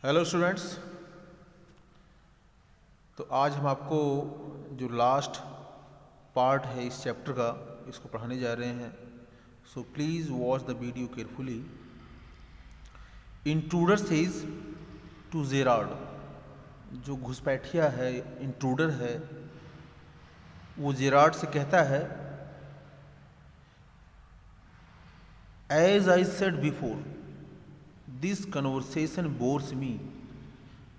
Hello students. तो आज हम आपको जो लास्ट पार्ट है इस चैप्टर का इसको पढ़ाने जा रहे हैं। So please watch the video carefully. Intruder says to Gerard, जो घुसपैठिया है, इंट्रूडर है, वो जेराड से कहता है, as I said before this conversation bores me.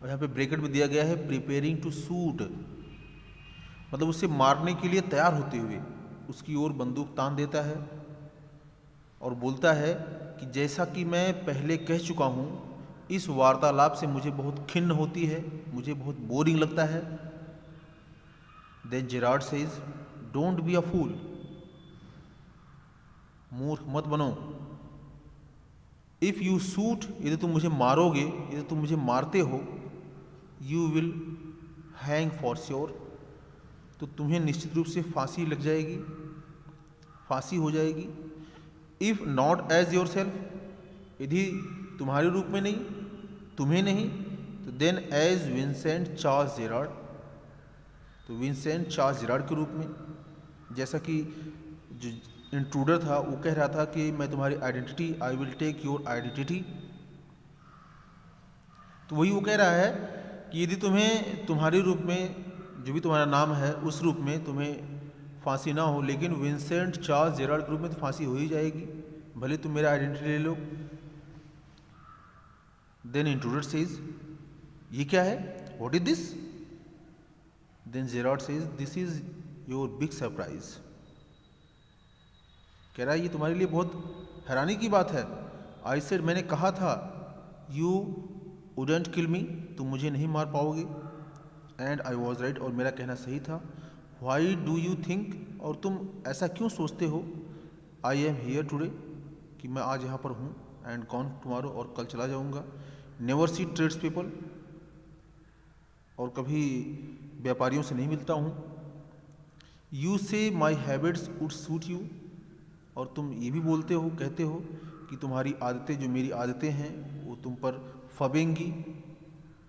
और यहाँ पे ब्रैकेट में दिया गया है प्रिपेयरिंग टू शूट, मतलब उसे मारने के लिए तैयार होते हुए उसकी ओर बंदूक तान देता है और बोलता है कि जैसा कि मैं पहले कह चुका हूँ, इस वार्तालाप से मुझे बहुत खिन्न होती है, मुझे बहुत बोरिंग लगता है। Then Gerard says, don't be a fool, मूर्ख मत बनो। इफ़ यू शूट, यदि तुम मुझे मारोगे, यदि तुम मुझे मारते हो, you will hang for sure, तो तुम्हें निश्चित रूप से फांसी लग जाएगी, फांसी हो जाएगी। If not as yourself, यदि तुम्हारे रूप में नहीं, तुम्हें नहीं, तो then as Vincent Charles Gerard, तो विंसेंट चार्ल्स जेराड के रूप में। जैसा कि जो इंट्रूडर था वो कह रहा था कि मैं तुम्हारी identity, I will take your identity, तो वही वो कह रहा है कि यदि तुम्हें तुम्हारे रूप में, जो भी तुम्हारा नाम है उस रूप में तुम्हें फांसी ना हो, लेकिन विंसेंट चार्ल्स जेराड के रूप में तो फांसी हो ही जाएगी, भले तुम मेरा आइडेंटिटी ले लो। देन इंट्रूडर सेज, ये क्या है, what is this? Then Gerard says, this is your big surprise. कह रहा है ये तुम्हारे लिए बहुत हैरानी की बात है। आई सेड, मैंने कहा था, यू वुडंट किल मी, तुम मुझे नहीं मार पाओगे। एंड आई वॉज राइट, और मेरा कहना सही था। वाई डू यू थिंक, और तुम ऐसा क्यों सोचते हो, आई एम हियर टुडे, कि मैं आज यहाँ पर हूँ, एंड गॉन टुमारो, और कल चला जाऊँगा। नेवर सी ट्रेड्स पीपल, और कभी व्यापारियों से नहीं मिलता हूँ। यू से माई हैबिट्स वुड सूट यू, और तुम ये भी बोलते हो, कहते हो कि तुम्हारी आदतें, जो मेरी आदतें हैं, वो तुम पर फबेंगी,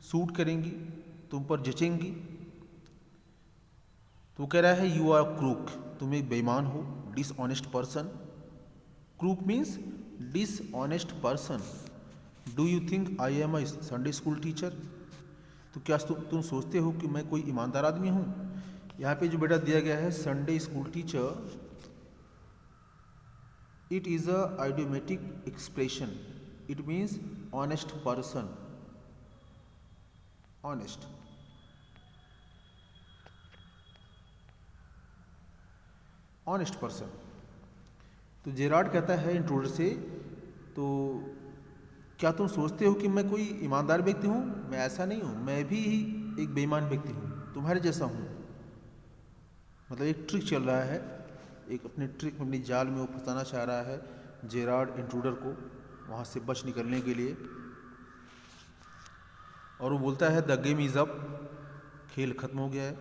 सूट करेंगी, तुम पर जचेंगी। तो कह रहा है, यू आर क्रूक, तुम एक बेईमान हो, dishonest person. Crook means dishonest person. Do you think I am a Sunday school teacher, तो क्या तुम सोचते हो कि मैं कोई ईमानदार आदमी हूँ? यहाँ पे जो बेटा दिया गया है Sunday school teacher, it is a idiomatic expression, it means honest person, honest। honest person। तो जेराड कहता है इंट्रूडर से, तो क्या तुम सोचते हो कि मैं कोई ईमानदार व्यक्ति हूँ? मैं ऐसा नहीं हूँ, मैं भी एक बेईमान व्यक्ति हूँ, तुम्हारे जैसा हूँ। मतलब एक ट्रिक चल रहा है, एक अपने ट्रिक में, अपनी जाल में वो फंसाना चाह रहा है जेराड इंट्रूडर को, वहाँ से बच निकलने के लिए। और वो बोलता है, द गेम इज़ अप, खेल खत्म हो गया है,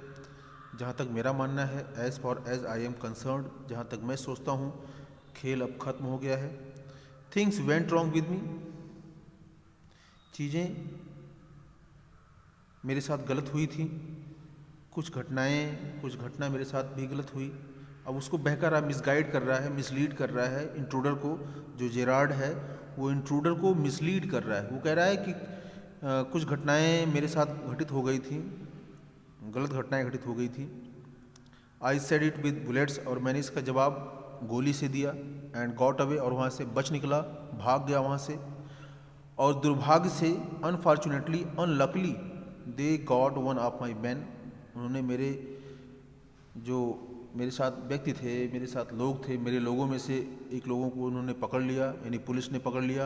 जहाँ तक मेरा मानना है, as far as I am concerned, जहाँ तक मैं सोचता हूँ, खेल अब खत्म हो गया है। Things went wrong with me, चीज़ें मेरे साथ गलत हुई थी, कुछ घटना मेरे साथ भी गलत हुई। अब उसको बहका रहा, मिसगाइड कर रहा है, मिसलीड कर रहा है इंट्रूडर को। जो जेराड है वो इंट्रूडर को मिसलीड कर रहा है। वो कह रहा है कि कुछ घटनाएं मेरे साथ घटित हो गई थी, गलत घटनाएं घटित हो गई थी। I said it with bullets, और मैंने इसका जवाब गोली से दिया। एंड गॉट अवे, और वहाँ से बच निकला, भाग गया वहाँ से। और दुर्भाग्य से, unfortunately, unluckily, they got one of my man, उन्होंने जो मेरे साथ व्यक्ति थे, मेरे साथ लोग थे, मेरे लोगों में से एक लोगों को उन्होंने पकड़ लिया, यानी पुलिस ने पकड़ लिया।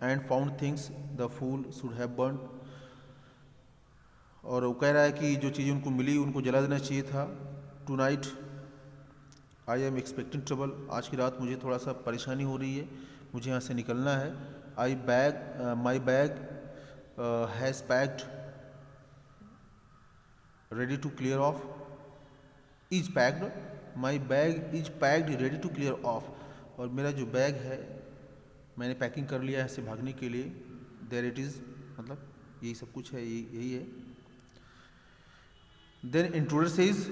And found things the fool should have burn, और वो कह रहा है कि जो चीज़ें उनको मिली उनको जला देना चाहिए था। Tonight I am expecting trouble, आज की रात मुझे थोड़ा सा परेशानी हो रही है, मुझे यहाँ से निकलना है। My bag has packed ready to clear off, is packed, my bag is packed ready to clear off, और मेरा जो बैग है मैंने पैकिंग कर लिया है ऐसे भागने के लिए। देयर इट इज़, मतलब यही सब कुछ है, यही है। Then intruder says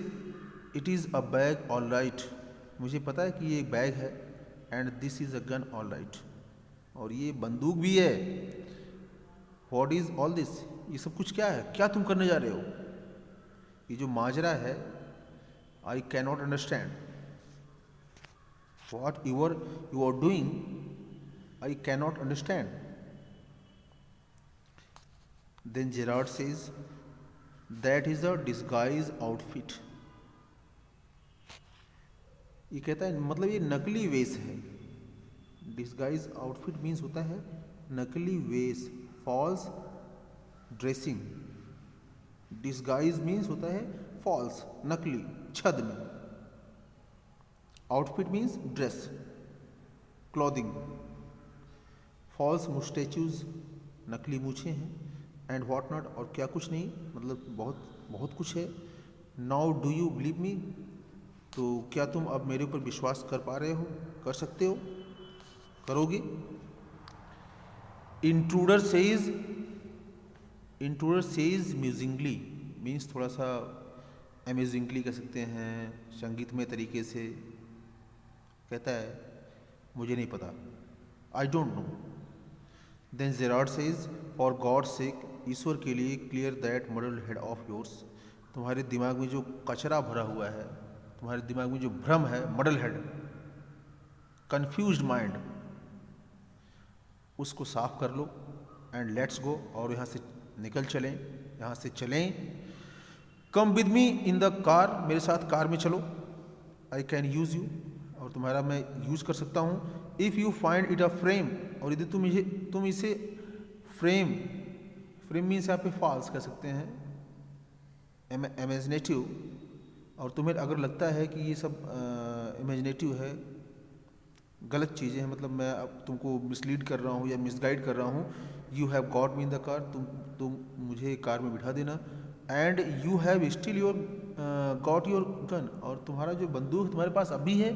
it is a bag all right, मुझे पता है कि ये एक बैग है, and this is a gun all right, और ये बंदूक भी है। व्हाट इज़ ऑल दिस, ये सब कुछ क्या है, क्या तुम करने जा रहे हो, ये जो माजरा है, I can not understand what you are doing, I can not understand. Then Gerard says that is a disguise outfit, ये कहता है मतलब ये नकली वेश है। डिस्गाइज आउटफिट मीन्स होता है नकली वेश, फॉल्स ड्रेसिंग। डिस्गाइज मीन्स होता है फॉल्स, नकली, छद्म। Outfit means dress, clothing. False moustaches, नकली मूछें हैं, एंड व्हाट नॉट, और क्या कुछ नहीं, मतलब बहुत बहुत कुछ है। Now do you believe me, तो क्या तुम अब मेरे ऊपर विश्वास कर पा रहे हो, कर सकते हो, करोगे। इंट्रूडर सेज म्यूजिंगली मीन्स थोड़ा सा अमेजिंगली कह सकते हैं, संगीतमय तरीके से कहता है मुझे नहीं पता, I don't know. Then Gerard says for God sake, ईश्वर के लिए clear that muddle head of yours, तुम्हारे दिमाग में जो कचरा भरा हुआ है, तुम्हारे दिमाग में जो भ्रम है, मडल हेड, कंफ्यूज्ड माइंड, उसको साफ कर लो, एंड लेट्स गो, और यहाँ से निकल चलें, यहाँ से चलें। Come with me in the car, मेरे साथ कार में चलो, आई कैन यूज़ यू, और तुम्हारा मैं यूज़ कर सकता हूँ। If you find it a frame, और यदि तुम इसे फ्रेम मीन्स यहाँ पे फॉल्स कह सकते हैं, इमेजिनेटिव, और तुम्हें अगर लगता है कि ये सब इमेजिनेटिव है, गलत चीज़ें हैं, मतलब मैं अब तुमको मिसलीड कर रहा हूँ या मिसगाइड कर रहा हूँ, you have got me in the car, तुम मुझे कार में बिठा देना, and you have still your got your gun, और तुम्हारा जो बंदूक तुम्हारे पास अभी है,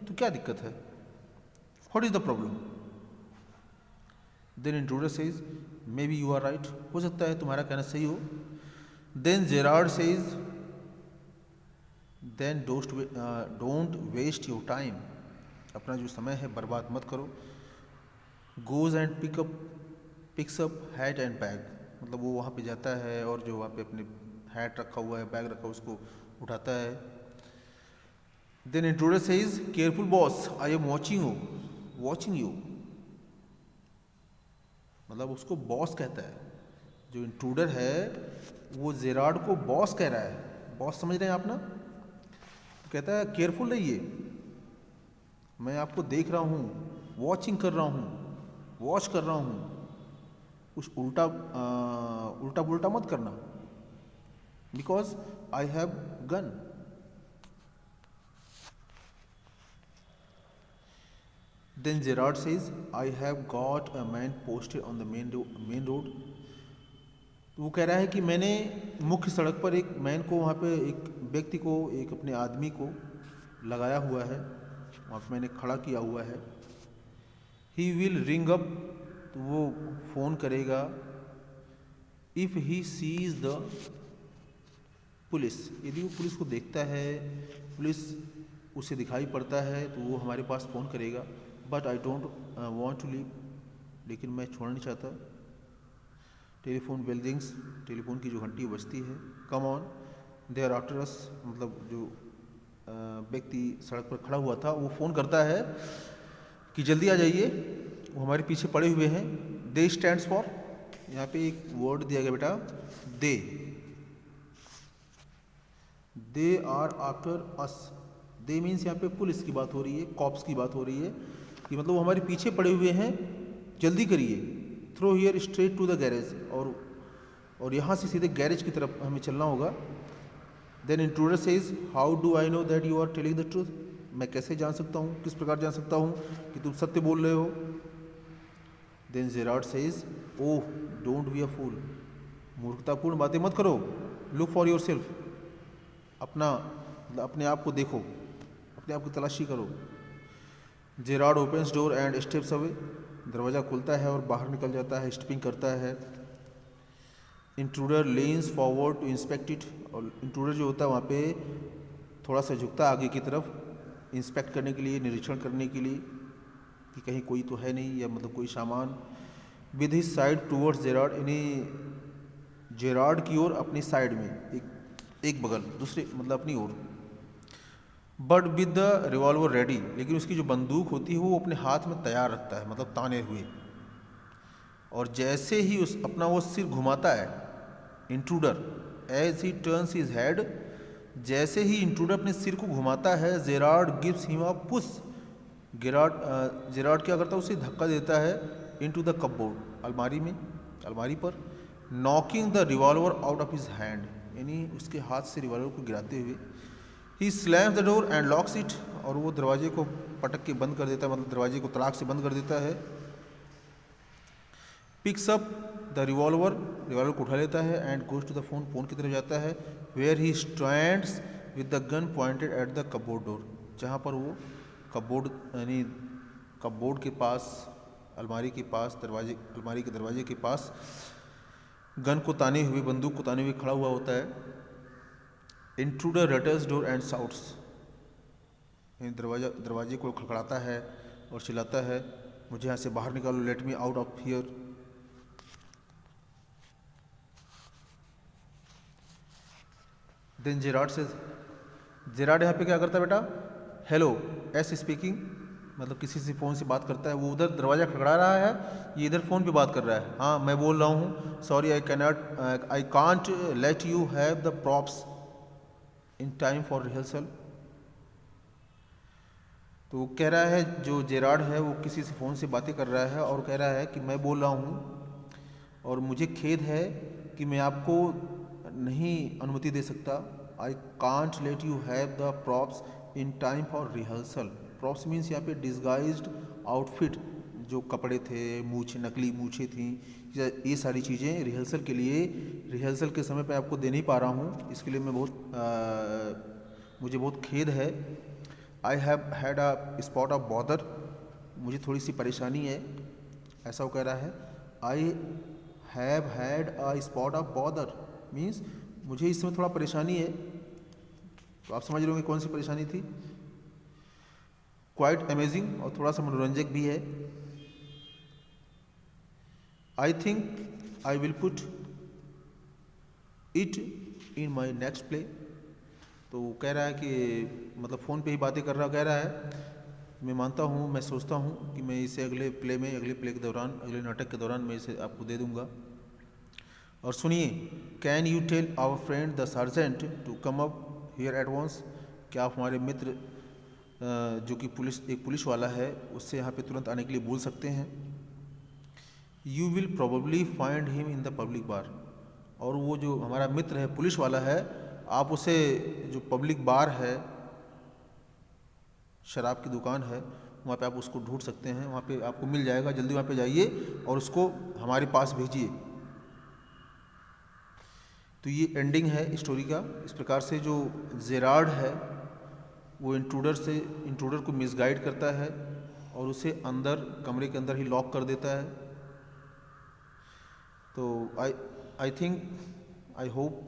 तो क्या दिक्कत है, what is the problem. Then intruder says maybe you are right, हो सकता है तुम्हारा कहना सही हो। Then Gerard says then don't waste your time, अपना जो समय है बर्बाद मत करो। Goes and picks up hat and bag, मतलब वो वहाँ पे जाता है और जो वहाँ पे अपने हैट रखा हुआ है, बैग रखा हुआ, उसको उठाता है। Then intruder says careful boss, I am watching you, मतलब उसको बॉस कहता है। जो इंट्रूडर है वो जेरार्ड को बॉस कह रहा है, बॉस समझ रहे हैं आप ना, तो कहता है केयरफुल रहिए, मैं आपको देख रहा हूँ, वॉचिंग कर रहा हूँ, वॉच कर रहा हूँ, कुछ उल्टा पुल्टा मत करना, because I have gun. Then Gerard says I have got a man posted on the main road, तो वो कह रहा है कि मैंने मुख्य सड़क पर एक मैन को, वहाँ पे एक व्यक्ति को, एक अपने आदमी को लगाया हुआ है, वहाँ पे मैंने खड़ा किया हुआ है। ही विल रिंग अप, तो वो फ़ोन करेगा। If he sees the police, यदि वो पुलिस को देखता है, पुलिस उसे दिखाई पड़ता है, तो वो हमारे पास फ़ोन करेगा। But I don't want to leave, लेकिन मैं छोड़ना नहीं चाहता। टेलीफोन बेल रिंग्स, टेलीफोन की जो घंटी बजती है। Come on they are after us, मतलब जो व्यक्ति सड़क पर खड़ा हुआ था वो फ़ोन करता है कि जल्दी आ जाइए, वो हमारे पीछे पड़े हुए हैं। दे स्टैंड्स फॉर, यहाँ पे एक वर्ड दिया गया बेटा, they are after us. They means यहाँ पे पुलिस की बात हो रही है, कॉप्स की बात हो रही है, कि मतलब वो हमारे पीछे पड़े हुए हैं, जल्दी करिए। Throw here straight to the garage, और यहाँ से सीधे गैरेज की तरफ हमें चलना होगा। Then intruder says how do I know that you are telling the truth, मैं कैसे जान सकता हूँ, किस प्रकार जान सकता हूँ कि तुम सत्य बोल रहे हो। Then Gerard says oh don't be a fool, मूर्खतापूर्ण बातें मत करो। लुक फॉर योर सेल्फ, अपने आप को देखो, अपने आप की तलाशी करो। Gerard opens door and steps away, दरवाज़ा खुलता है और बाहर निकल जाता है, स्टेपिंग करता है। Intruder leans forward to inspect it, और इंट्रूडर जो होता है वहाँ पे थोड़ा सा झुकता है आगे की तरफ इंस्पेक्ट करने के लिए, निरीक्षण करने के लिए कि कहीं कोई तो है नहीं, या मतलब कोई सामान। With his side towards Gerard, यानी जेरार्ड की ओर, अपनी साइड में, एक बगल, दूसरे मतलब अपनी ओर। But with the revolver ready, लेकिन उसकी जो बंदूक होती है वो अपने हाथ में तैयार रखता है, मतलब ताने हुए। और जैसे ही उस अपना वो सिर घुमाता है intruder, as he turns his head, जैसे ही इंट्रूडर अपने सिर को घुमाता है, Gerard gives him a push, Gerard क्या करता है, उसे धक्का देता है इनटू द कपबोर्ड, अलमारी पर, knocking the revolver out of his hand, यानी उसके हाथ से रिवॉल्वर को गिराते हुए। He slams the door and locks it, और वो दरवाजे को पटक के बंद कर देता है, मतलब दरवाजे को तलाक से बंद कर देता है। पिक्स अप द रिवॉल्वर को उठा लेता है, and goes to the phone की तरफ जाता है, where he stands with the gun pointed at the cupboard door, जहाँ पर वो कपबोर्ड यानी कपबोर्ड के पास, अलमारी के दरवाजे के पास गन को ताने हुए, बंदूक को ताने हुए खड़ा हुआ होता है। इंट्रूडर रटल्स डोर एंड साउट्स, दरवाजे को खड़खड़ाता है और चिल्लाता है, मुझे यहाँ से बाहर निकालो, let me out of here. Then Gerard यहाँ पे क्या करता है बेटा, हेलो, एस स्पीकिंग, मतलब किसी से फ़ोन से बात करता है। वो उधर दरवाज़ा खड़खड़ा रहा है, ये इधर फ़ोन पे बात कर रहा है। हाँ, मैं बोल रहा हूँ, sorry, I can't let you have the props in time for rehearsal. तो वो कह रहा है, जो जेरार्ड है वो किसी से फ़ोन से बातें कर रहा है और कह रहा है कि मैं बोल रहा हूँ और मुझे खेद है कि मैं आपको नहीं अनुमति दे सकता। I can't let you have the props in time for rehearsal. Props means यहाँ पे डिस्गाइज्ड आउटफिट, जो कपड़े थे, मूछें, नकली मूछें थी, ये सारी चीज़ें रिहर्सल के समय पे आपको दे नहीं पा रहा हूँ, इसके लिए मैं मुझे बहुत खेद है। I have had a spot of bother, मुझे थोड़ी सी परेशानी है, ऐसा वो कह रहा है। I have had a spot of bother means मुझे इस समय थोड़ा परेशानी है। तो आप समझ रहे होंगे कौन सी परेशानी थी। क्वाइट अमेजिंग, और थोड़ा सा मनोरंजक भी है। I think I will put it in my next play. तो वो कह रहा है कि मतलब फ़ोन पे ही बातें कर रहा, कह रहा है मैं मानता हूँ, मैं सोचता हूँ कि मैं इसे अगले प्ले के दौरान, अगले नाटक के दौरान मैं इसे आपको दे दूँगा। और सुनिए, can you tell our friend the sergeant to come up here at once, क्या आप हमारे मित्र जो कि एक पुलिस वाला है, उससे यहाँ पे तुरंत आने के लिए बोल सकते हैं। You will probably find him in the public bar, और वो जो हमारा मित्र है पुलिस वाला है, आप उसे जो पब्लिक बार है, शराब की दुकान है, वहाँ पे आप उसको ढूंढ सकते हैं, वहाँ पे आपको मिल जाएगा। जल्दी वहाँ पे जाइए और उसको हमारे पास भेजिए। तो ये एंडिंग है स्टोरी का। इस प्रकार से जो जेरार्ड है वो इंट्रूडर को मिसगाइड करता है और उसे कमरे के अंदर ही लॉक कर देता है। तो आई होप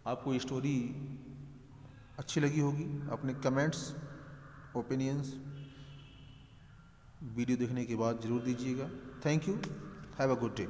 आपको ये स्टोरी अच्छी लगी होगी। अपने कमेंट्स, ओपिनियंस वीडियो देखने के बाद ज़रूर दीजिएगा। Thank you, have a good day.